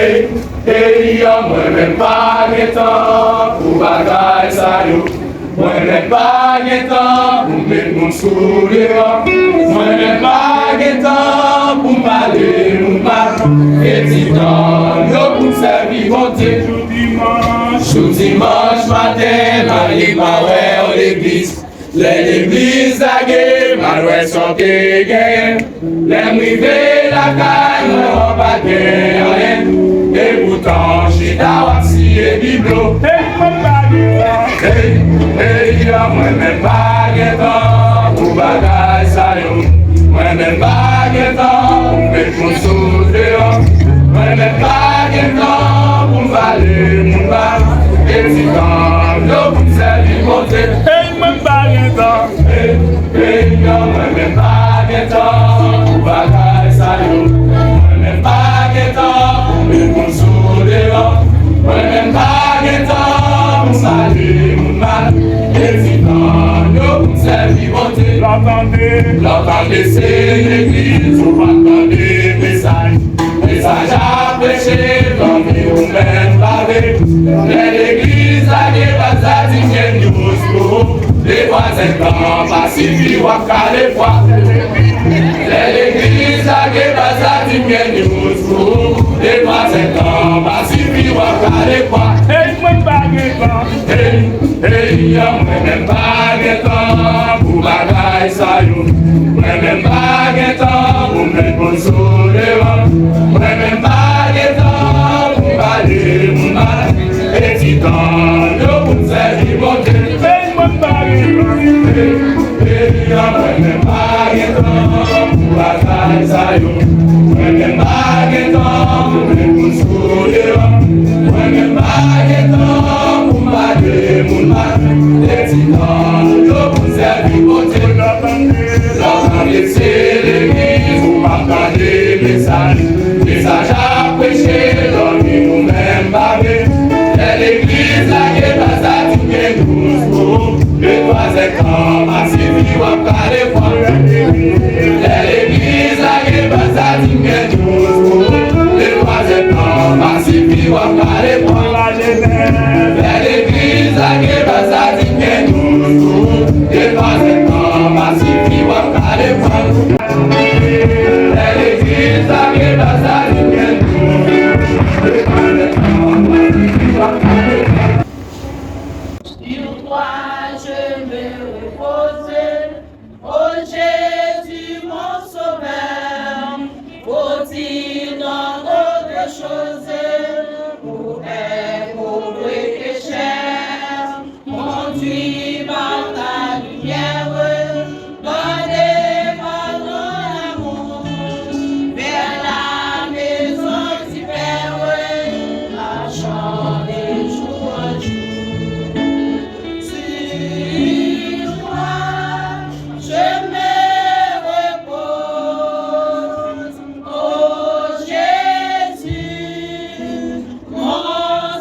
Hey, moi-même pas de temps pour bagaille ça yo. Moi-même pas de temps pour mettre mon sourire. Moi-même pas de temps pour parler mon mal. Et si tant yo pour servir mon Dieu. Tout dimanche matin, Marie Marie à l'église. L'église a gagné, Marie sans gagner. Les rivés la caille, on va gagner rien. Et pourtant, j'ai d'avoir et biblo. Moi-même pas de temps pour bagaille ça yo. Moi-même pas de temps pour mettre mon sous dehors. Moi-même pas de temps pour valer mon mal. Et si quand l'eau pour servir mon Dieu. Moi-même pas de temps. Moi-même pas de temps pour bagaille ça yo. Moi-même pas de temps pour mettre mon sous dehors. Moi-même pas de temps pour saluer mon mal. Et si quand l'eau pour servir mon Dieu. L'entendez, c'est l'église, on va entendre des messages. Message à prêcher, dans ou même parler. L'église a des bases dignes du Moscou. Les voisins quand pacifient ou à caler fois. L'église a des bases dignes du Moscou. Les voisins quand pacifient ou à caler fois. Moi-même pas de temps pour bagaille ça yo. Moi-même pas de temps pour mettre mon sourire. Moi-même pas de temps pour parler mon mal. Et si tant yo pour servir mon Dieu. Moi-même pas de temps pour bagaille ça yo. Moi-même pas de temps pour mettre mon sourire. Moi-même pas de temps pour parler mon mal. Et si tant yo pour servir mon Dieu. L'entendez, c'est l'église, vous partagez les messages. Message à prêcher, dormir ou même baver. L'église, la guerre, ça dit bien douce. Les voisins, comme à Sylvie, ou à Caléfois. L'église, la guerre, ça dit bien douce. Les voisins, comme à Sylvie, ou à Caléfois. L'église, la guerre, ça dit bien douce. Les voisins, comme à Sylvie, ou à Caléfois. L'église, la guerre, ça dit bien douce. Les voisins, comme à Sylvie, ou à Caléfois. Sur toi je me repose, ô Jésus mon sauveur. Faut-il dans autre chose pour être pauvre et pécheur? Conduis par ta lumière, donnez par ton amour vers la maison du Père, marchant de jour en jour. Mon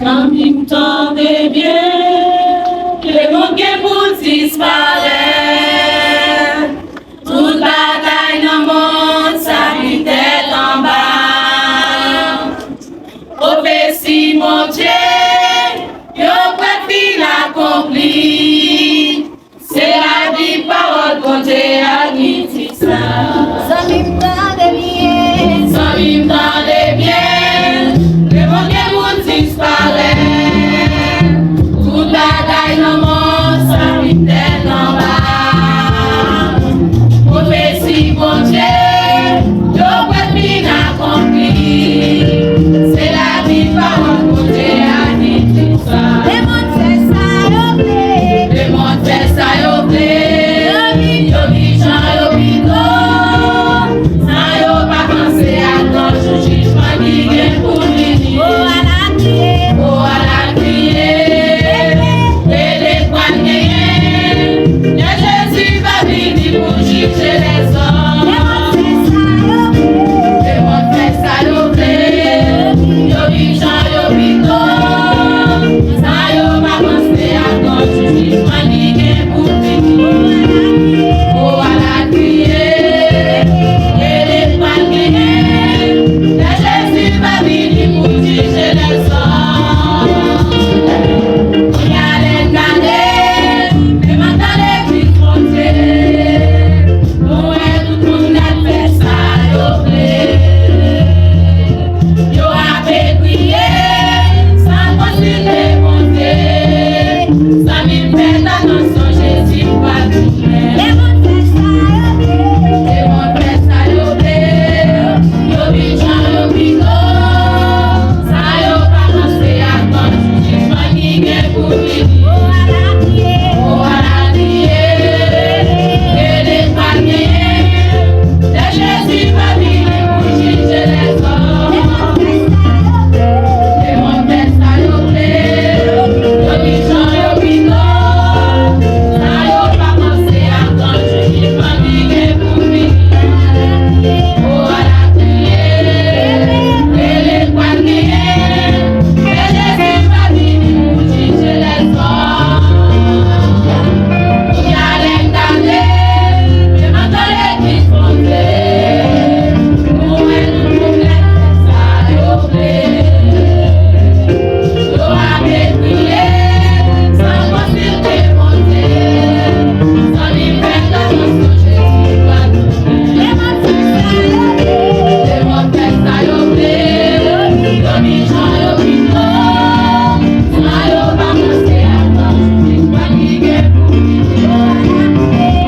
En même temps de bien, le monde qui pour disparaître. Toute bataille dans le monde, ça vit tête en bas. Prophétie, mon Dieu, yo préfère l'accomplir. C'est la vie, parole, côté à qui ça. Ça m'aime tant de bien. Ça m'aime tant de bien. Le monde qui pour disparaître. Toute bataille dans le monde, ça vit tête en bas. Prophétie, mon Dieu, yo préfère l'accomplir. C'est la vie, parole, côté à qui ça. Le monde fait ça, yo plaît. Le monde fait ça, yo plaît. Yo vit Jean, yo vit l'eau. Ça, yo pas pensé à ton jugement qui vient pour lui. Oh, à la criée. Oh, à la criée. Et les poignets. Et Jésus va venir pour juger les hommes. Le monde fait ça, yo plaît. Le monde fait ça, yo plaît. Yo vit Jean, yo vit l'eau. Ça, yo pas pensé à ton jugement qui vient pour lui. Oh, à la criée. Et les poignets. Et Jésus va venir pour juger les hommes. On y allait d'aller, mais maintenant les vies frontées. Nous et tout le monde a fait ça, yo plaît. Yo a prié, sans continuer monter. Ça m'y fait attention, Jésus va tourner. Le monde fait ça, yo plaît. Le monde fait ça, yo plaît. Yo vit Jean, yo vit l'eau. Ça yo pas pensé à ton jugement qui vient pour lui. Oh, à la criée. Oh, à la criée. Et les poignets. Et Jésus va venir pour juger les Le hommes. monde fait ça, yo plaît. Le monde fait ça, yo plaît. Yo vit Jean, yo vit l'eau. Ça yo pas pensé à ton jugement qui vient pour lui. Oh, à la criée. Et les poignets. Et Jésus va venir pour juger les hommes. On y allait d'aller, mais maintenant les vies frontées. Nous et tout le monde fait ça, yo plaît. Yo a prié, sans continuer monter. Ça m'y fait attention, Jésus va tourner. Le monde fait ça, yo plaît. Le monde fait ça, yo plaît. Yo vit Jean, yo vit l'eau. Ça yo pas pensé à ton jugement qui vient pour lui.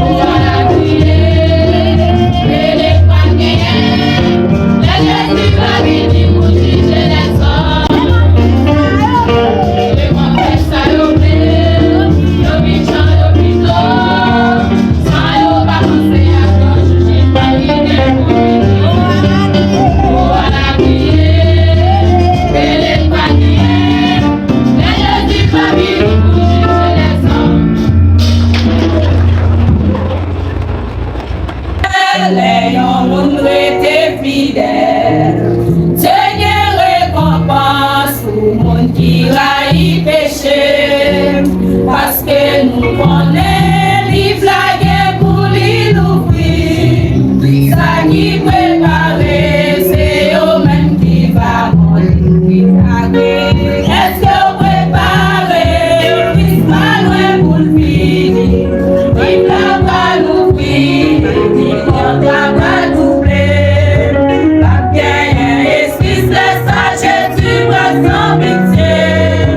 Oh, à la criée. Et les poignets. Et Jésus va venir pour juger les hommes. Le monde fait ça, yo plaît. Yo vit Jean, yo vit l'eau. Ça yo pas pensé à ton jugement qui vient pour lui. Oh, à la criée. Et les poignets. Et Jésus va venir pour juger les hommes. Les hommes étaient fidèles. Seigneur, récompense pour le monde qui a y péché. Parce que nous connaissons les flagues pour les l'ouvrir. Ça qui préparé, c'est eux-mêmes qui va mourir. Est-ce que vous préparez? Qui sera loin pour le finir? Il va l'ouvrir. Il va doubler. La bien esprit de sagesse, tu vas sans pitié.